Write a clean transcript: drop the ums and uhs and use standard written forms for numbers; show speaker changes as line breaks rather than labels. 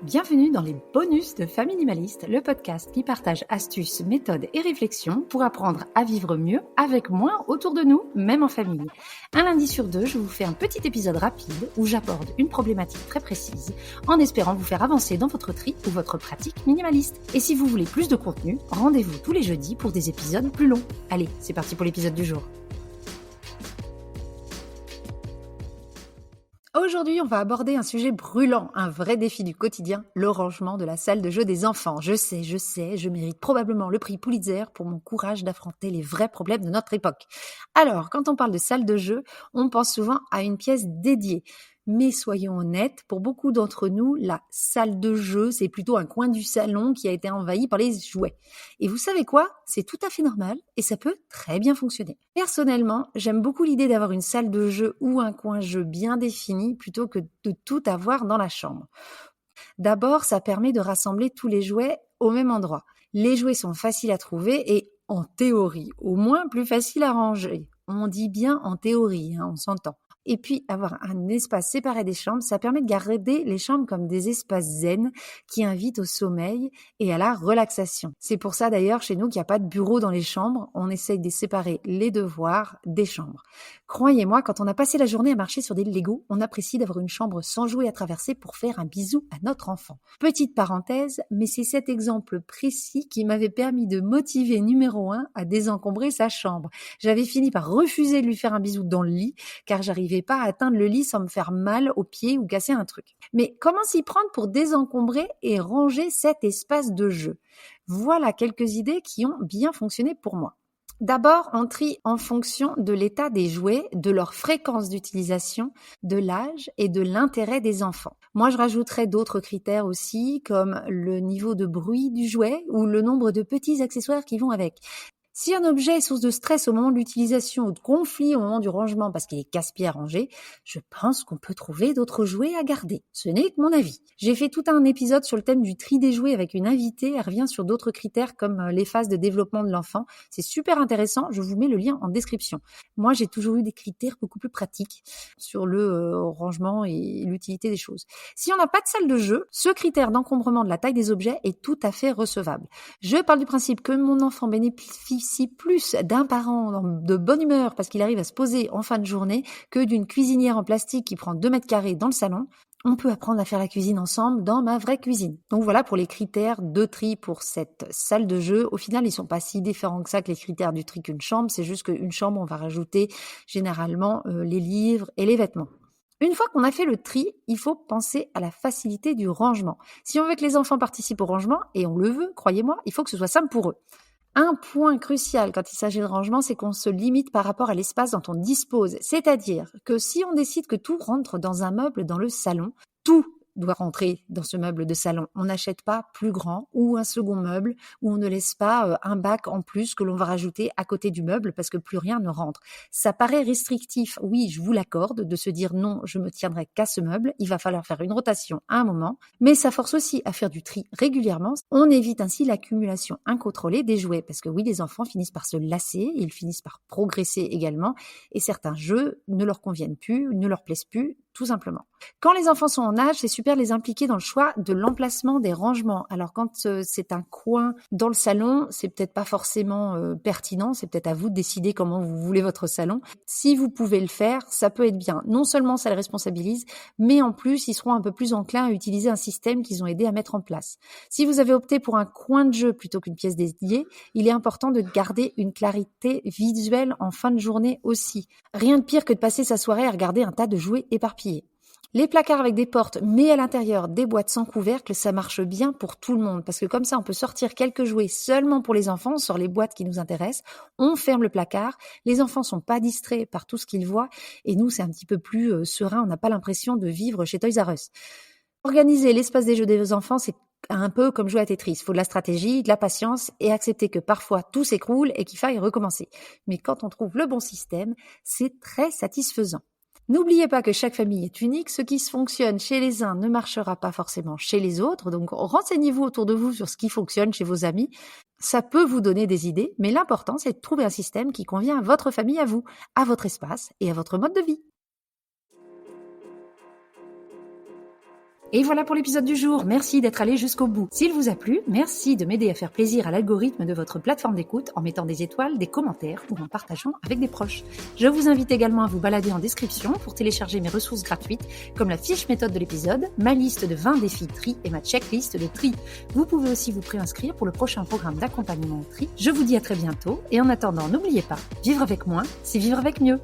Bienvenue dans les bonus de Famille Minimaliste, le podcast qui partage astuces, méthodes et réflexions pour apprendre à vivre mieux avec moins autour de nous, même en famille. Un lundi sur deux, je vous fais un petit épisode rapide où j'aborde une problématique très précise en espérant vous faire avancer dans votre tri ou votre pratique minimaliste. Et si vous voulez plus de contenu, rendez-vous tous les jeudis pour des épisodes plus longs. Allez, c'est parti pour l'épisode du jour. Aujourd'hui, on va aborder un sujet brûlant, un vrai défi du quotidien, le rangement de la salle de jeu des enfants. Je sais, je mérite probablement le prix Pulitzer pour mon courage d'affronter les vrais problèmes de notre époque. Alors, quand on parle de salle de jeu, on pense souvent à une pièce dédiée. Mais soyons honnêtes, pour beaucoup d'entre nous, la salle de jeu, c'est plutôt un coin du salon qui a été envahi par les jouets. Et vous savez quoi ? C'est tout à fait normal et ça peut très bien fonctionner. Personnellement, j'aime beaucoup l'idée d'avoir une salle de jeu ou un coin jeu bien défini plutôt que de tout avoir dans la chambre. D'abord, ça permet de rassembler tous les jouets au même endroit. Les jouets sont faciles à trouver et, en théorie, au moins plus faciles à ranger. On dit bien en théorie, on s'entend. Et puis, avoir un espace séparé des chambres, ça permet de garder les chambres comme des espaces zen qui invitent au sommeil et à la relaxation. C'est pour ça d'ailleurs chez nous qu'il n'y a pas de bureau dans les chambres. On essaye de séparer les devoirs des chambres. Croyez-moi, quand on a passé la journée à marcher sur des Legos, on apprécie d'avoir une chambre sans jouets à traverser pour faire un bisou à notre enfant. Petite parenthèse, mais c'est cet exemple précis qui m'avait permis de motiver numéro 1 à désencombrer sa chambre. J'avais fini par refuser de lui faire un bisou dans le lit car j'arrivais pas à atteindre le lit sans me faire mal aux pieds ou casser un truc. Mais comment s'y prendre pour désencombrer et ranger cet espace de jeu ? Voilà quelques idées qui ont bien fonctionné pour moi. D'abord, on trie en fonction de l'état des jouets, de leur fréquence d'utilisation, de l'âge et de l'intérêt des enfants. Moi, je rajouterais d'autres critères aussi, comme le niveau de bruit du jouet ou le nombre de petits accessoires qui vont avec. Si un objet est source de stress au moment de l'utilisation ou de conflit au moment du rangement parce qu'il est casse-pied à ranger, je pense qu'on peut trouver d'autres jouets à garder. Ce n'est que mon avis. J'ai fait tout un épisode sur le thème du tri des jouets avec une invitée. Elle revient sur d'autres critères comme les phases de développement de l'enfant. C'est super intéressant. Je vous mets le lien en description. Moi, j'ai toujours eu des critères beaucoup plus pratiques sur le rangement et l'utilité des choses. Si on n'a pas de salle de jeu, ce critère d'encombrement de la taille des objets est tout à fait recevable. Je parle du principe que mon enfant bénéficie plus d'un parent de bonne humeur parce qu'il arrive à se poser en fin de journée que d'une cuisinière en plastique qui prend 2 mètres carrés dans le salon. On peut apprendre à faire la cuisine ensemble dans ma vraie cuisine. Donc voilà pour les critères de tri pour cette salle de jeu. Au final, ils sont pas si différents que ça que les critères du tri qu'une chambre. C'est juste qu'une chambre, on va rajouter généralement les livres et les vêtements. Une fois qu'on a fait le tri, il faut penser à la facilité du rangement. Si on veut que les enfants participent au rangement, et on le veut, croyez-moi, il faut que ce soit simple pour eux. Un point crucial quand il s'agit de rangement, c'est qu'on se limite par rapport à l'espace dont on dispose. C'est-à-dire que si on décide que tout rentre dans un meuble dans le salon, tout doit rentrer dans ce meuble de salon. On n'achète pas plus grand ou un second meuble ou on ne laisse pas un bac en plus que l'on va rajouter à côté du meuble parce que plus rien ne rentre. Ça paraît restrictif, oui, je vous l'accorde, de se dire non, je me tiendrai qu'à ce meuble. Il va falloir faire une rotation à un moment, mais ça force aussi à faire du tri régulièrement. On évite ainsi l'accumulation incontrôlée des jouets parce que oui, les enfants finissent par se lasser, ils finissent par progresser également et certains jeux ne leur conviennent plus, ne leur plaisent plus, tout simplement. Quand les enfants sont en âge, c'est super de les impliquer dans le choix de l'emplacement des rangements. Alors quand c'est un coin dans le salon, c'est peut-être pas forcément pertinent, c'est peut-être à vous de décider comment vous voulez votre salon. Si vous pouvez le faire, ça peut être bien. Non seulement ça les responsabilise, mais en plus, ils seront un peu plus enclins à utiliser un système qu'ils ont aidé à mettre en place. Si vous avez opté pour un coin de jeu plutôt qu'une pièce dédiée, il est important de garder une clarité visuelle en fin de journée aussi. Rien de pire que de passer sa soirée à regarder un tas de jouets éparpillés. Les placards avec des portes, mais à l'intérieur des boîtes sans couvercle, ça marche bien pour tout le monde parce que comme ça, on peut sortir quelques jouets seulement pour les enfants, on sort les boîtes qui nous intéressent, on ferme le placard, les enfants sont pas distraits par tout ce qu'ils voient et nous, c'est un petit peu plus serein, on n'a pas l'impression de vivre chez Toys R Us. Organiser l'espace des jeux des enfants, c'est un peu comme jouer à Tetris. Il faut de la stratégie, de la patience et accepter que parfois tout s'écroule et qu'il faille recommencer. Mais quand on trouve le bon système, c'est très satisfaisant. N'oubliez pas que chaque famille est unique. Ce qui fonctionne chez les uns ne marchera pas forcément chez les autres. Donc, renseignez-vous autour de vous sur ce qui fonctionne chez vos amis. Ça peut vous donner des idées, mais l'important, c'est de trouver un système qui convient à votre famille, à vous, à votre espace et à votre mode de vie. Et voilà pour l'épisode du jour. Merci d'être allé jusqu'au bout. S'il vous a plu, merci de m'aider à faire plaisir à l'algorithme de votre plateforme d'écoute en mettant des étoiles, des commentaires ou en partageant avec des proches. Je vous invite également à vous balader en description pour télécharger mes ressources gratuites comme la fiche méthode de l'épisode, ma liste de 20 défis tri et ma checklist de tri. Vous pouvez aussi vous préinscrire pour le prochain programme d'accompagnement au tri. Je vous dis à très bientôt et en attendant, n'oubliez pas, vivre avec moins, c'est vivre avec mieux.